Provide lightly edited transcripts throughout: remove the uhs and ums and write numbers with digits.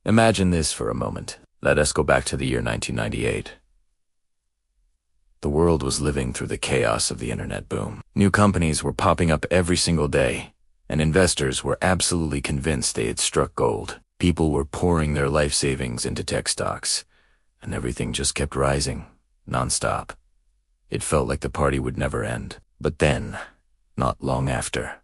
Imagine this for a moment. Let us go back to the year 1998. The world was living through the chaos of the internet boom. New companies were popping up every single day, and investors were absolutely convinced they had struck gold. People were pouring their life savings into tech stocks, and everything just kept rising, nonstop. It felt like the party would never end. But then, not long after,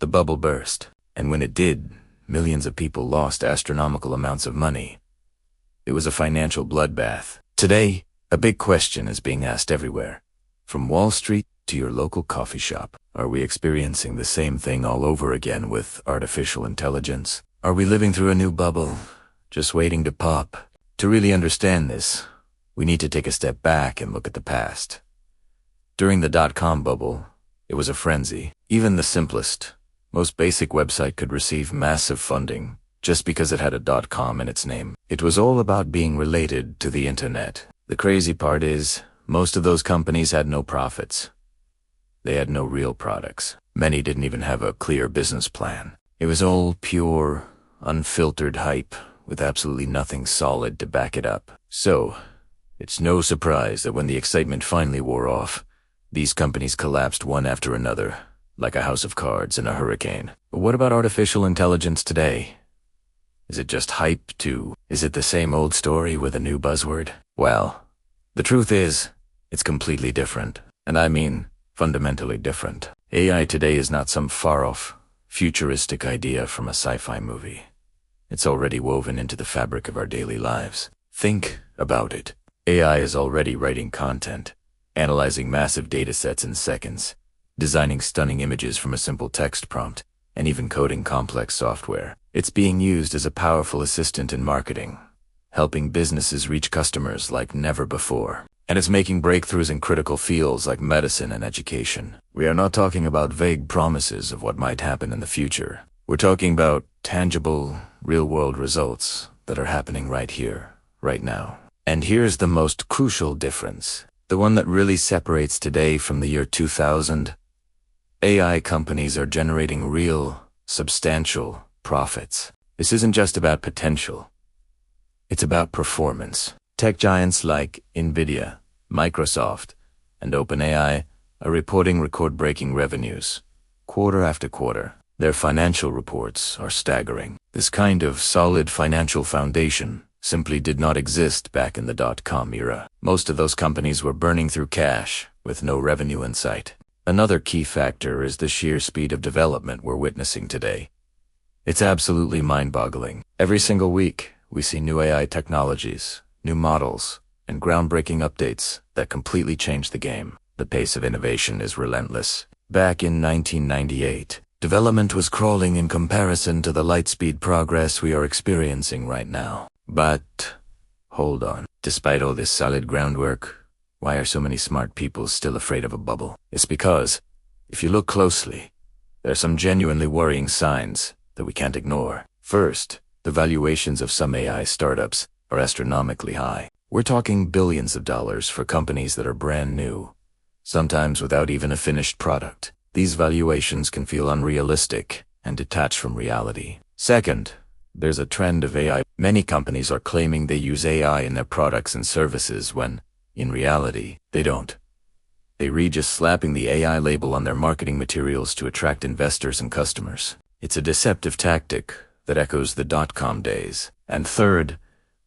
the bubble burst, and when it did, millions of people lost astronomical amounts of money. It was a financial bloodbath. Today, a big question is being asked everywhere. From Wall Street to your local coffee shop. Are we experiencing the same thing all over again with artificial intelligence? Are we living through a new bubble, just waiting to pop? To really understand this, we need to take a step back and look at the past. During the dot-com bubble, it was a frenzy. Even the simplest, most basic website could receive massive funding just because it had a .com in its name. It was all about being related to the internet. The crazy part is, most of those companies had no profits. They had no real products. Many didn't even have a clear business plan. It was all pure, unfiltered hype with absolutely nothing solid to back it up. So, it's no surprise that when the excitement finally wore off, these companies collapsed one after another, like a house of cards in a hurricane. But what about artificial intelligence today? Is it just hype too? Is it the same old story with a new buzzword? Well, the truth is, it's completely different. And I mean, fundamentally different. AI today is not some far-off, futuristic idea from a sci-fi movie. It's already woven into the fabric of our daily lives. Think about it. AI is already writing content, analyzing massive datasets in seconds, designing stunning images from a simple text prompt, and even coding complex software. It's being used as a powerful assistant in marketing, helping businesses reach customers like never before. And it's making breakthroughs in critical fields like medicine and education. We are not talking about vague promises of what might happen in the future. We're talking about tangible, real-world results that are happening right here, right now. And here's the most crucial difference, the one that really separates today from the year 2000. AI companies are generating real, substantial profits. This isn't just about potential. It's about performance. Tech giants like NVIDIA, Microsoft, and OpenAI are reporting record-breaking revenues, quarter after quarter. Their financial reports are staggering. This kind of solid financial foundation simply did not exist back in the dot-com era. Most of those companies were burning through cash with no revenue in sight. Another key factor is the sheer speed of development we're witnessing today. It's absolutely mind-boggling. Every single week, we see new AI technologies, new models, and groundbreaking updates that completely change the game. The pace of innovation is relentless. Back in 1998, development was crawling in comparison to the light-speed progress we are experiencing right now. But, hold on. Despite all this solid groundwork, why are so many smart people still afraid of a bubble? It's because, if you look closely, there are some genuinely worrying signs that we can't ignore. First, the valuations of some AI startups are astronomically high. We're talking billions of dollars for companies that are brand new, sometimes without even a finished product. These valuations can feel unrealistic and detached from reality. Second, there's a trend of AI. Many companies are claiming they use AI in their products and services when, in reality, they don't. They read just slapping the AI label on their marketing materials to attract investors and customers. It's a deceptive tactic that echoes the dot-com days. And third,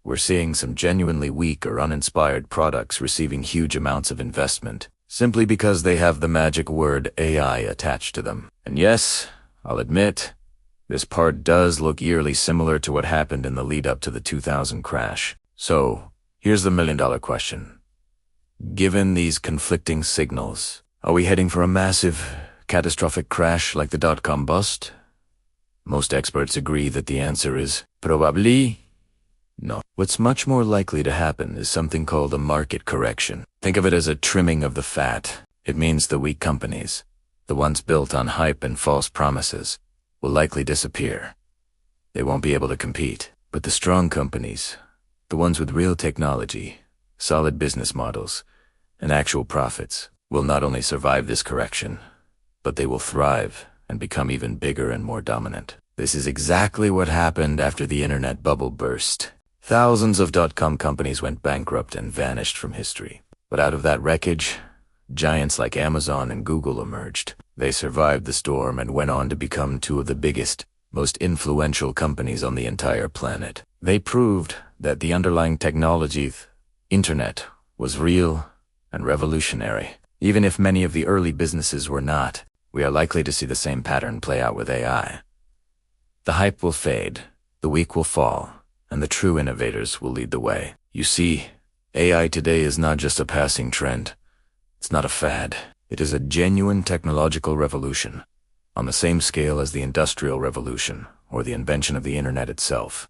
we're seeing some genuinely weak or uninspired products receiving huge amounts of investment, simply because they have the magic word AI attached to them. And yes, I'll admit, this part does look eerily similar to what happened in the lead-up to the 2000 crash. So, here's the million-dollar question. Given these conflicting signals, are we heading for a massive, catastrophic crash like the dot-com bust? Most experts agree that the answer is probably no. What's much more likely to happen is something called a market correction. Think of it as a trimming of the fat. It means the weak companies, the ones built on hype and false promises, will likely disappear. They won't be able to compete. But the strong companies, the ones with real technology, solid business models, and actual profits, will not only survive this correction, but they will thrive and become even bigger and more dominant. This is exactly what happened after the internet bubble burst. Thousands of dot-com companies went bankrupt and vanished from history. But out of that wreckage, giants like Amazon and Google emerged. They survived the storm and went on to become two of the biggest, most influential companies on the entire planet. They proved that the underlying technology, internet, was real and revolutionary. Even if many of the early businesses were not, we are likely to see the same pattern play out with AI. The hype will fade, the weak will fall, and the true innovators will lead the way. You see, AI today is not just a passing trend. It's not a fad. It is a genuine technological revolution, on the same scale as the Industrial Revolution or the invention of the internet itself.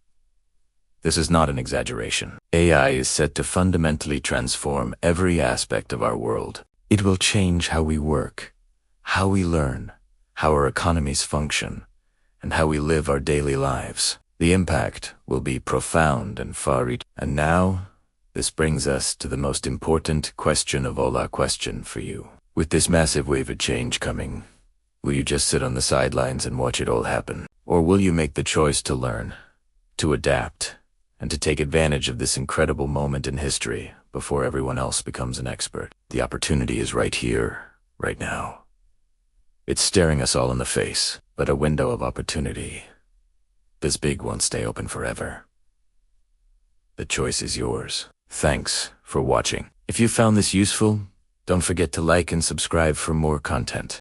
This is not an exaggeration. AI is set to fundamentally transform every aspect of our world. It will change how we work, how we learn, how our economies function, and how we live our daily lives. The impact will be profound and far-reaching. And now, this brings us to the most important question of all our question for you. With this massive wave of change coming, will you just sit on the sidelines and watch it all happen? Or will you make the choice to learn, to adapt, and to take advantage of this incredible moment in history before everyone else becomes an expert? The opportunity is right here, right now. It's staring us all in the face, but a window of opportunity this big won't stay open forever. The choice is yours. Thanks for watching. If you found this useful, don't forget to like and subscribe for more content.